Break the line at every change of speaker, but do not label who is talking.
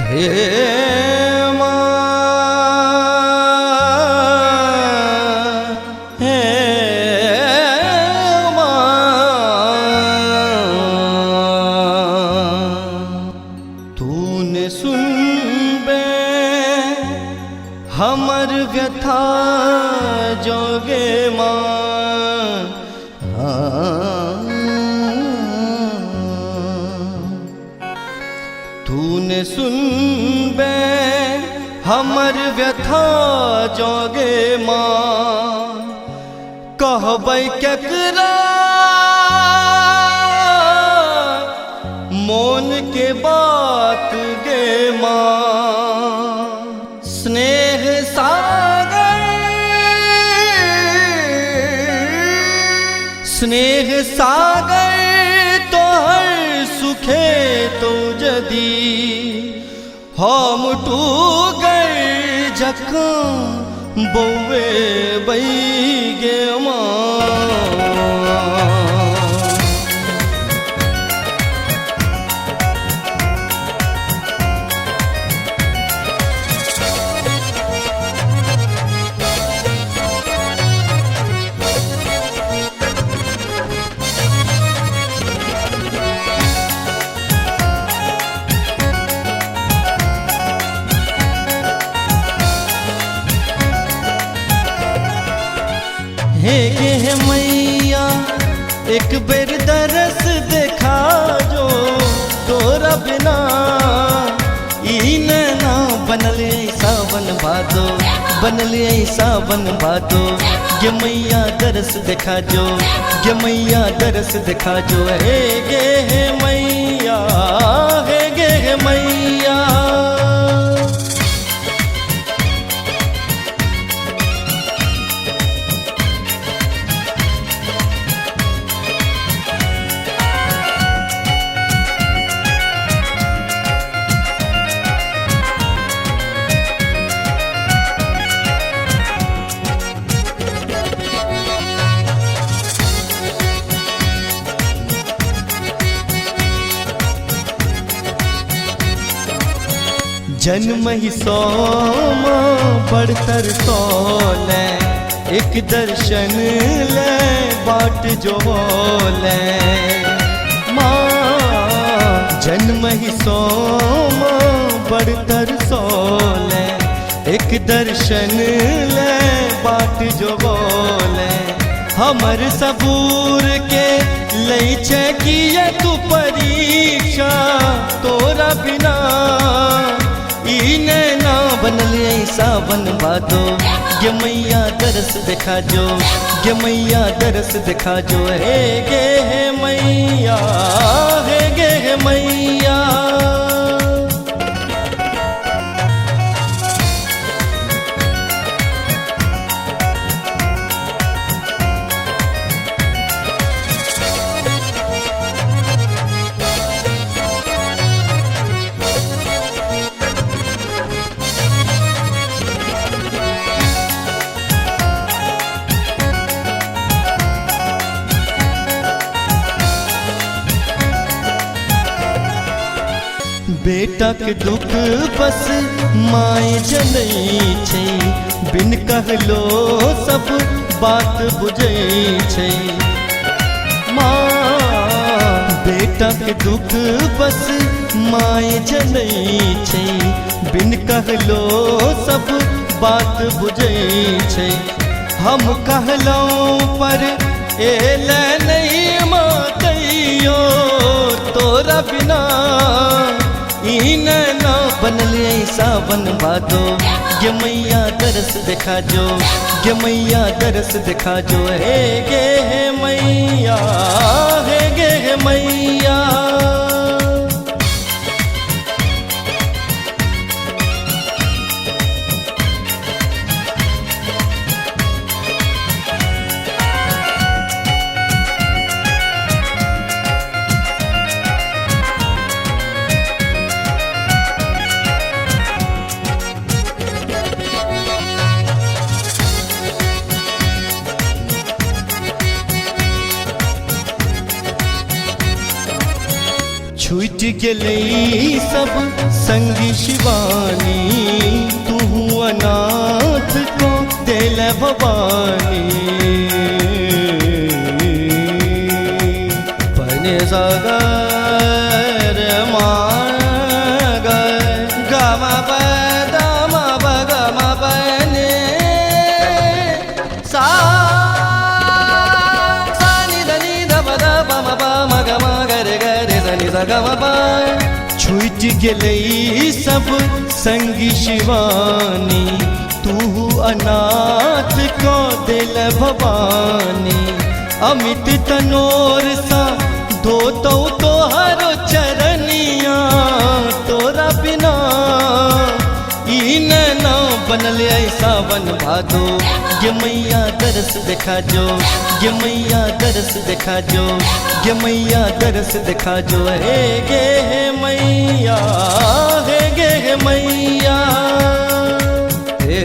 हे माँ, हे माँ, तूने सुन बे हमर व्यथा जोगे माँ। तूने सुन बे हमर व्यथा जोगे माँ। कहबै केकरा मोन के बात गे माँ। स्नेह सागर, स्नेह सागर तोहर सुखे तो जदी हम टू गए जखम बौवे बैगे माँ। हे गे मैया एक बेर दरस देखा जो तोरा बिना ई नैना बनल सावन भादो, बनल सावन भादो। गे मैया दरस देखा जो, गे मैया दरस देखा जो। हे गे मैया, हे गे मैया। जन्म ही सोम बढ़तर सोले, एक दर्शन ले बाट जो ले माँ। जन्म ही सोम बढ़तर सोले, एक दर्शन ले बाट जो ले। हमर सबूर के लई छे किए तू परीक्षा, तोरा बिना ई नैना बनल सावन भादो। गे मैया दरस देखा जो, गे मैया दरस देखा जो। हे गे मैया, हे गे मैया। बेटा के दुख बस माय जनई छै, बिन कहलो सब बात बुझै छै माँ। बेटा के दुख बस माय जनई छै, बिन कहलो सब बात बुझै छै। हम कहलौं पर एले नहीं माँ कहियो, तोरा बिना ई नैना बनल सावन भादो। गे मैया दरस देखा जो, गे मैया दरस देखा जो। हे गे मैया, हे गे मैया। छूट गेलै सब संगी शिवानी, तू अनाथ को दिल भवानी। पने सागर माग गमा पदमा बगमा पने सा नी धनी धप धप म प म ग म ग रे ग रे ध नि ध ग म प। छूट गेलै सब संगी शिवानी, तू अनाथ को दिल भवानी। अमित तनोर सा दो तो हरो चरनिया, तोरा बिना ई नैना बनल ऐसा बन भादो। ये मैया दरस देखा जो, ये मैया दरस देखा जो, ये मैया दरस देखा जो। हे गे हे मैया, हे गे हे मैया, हे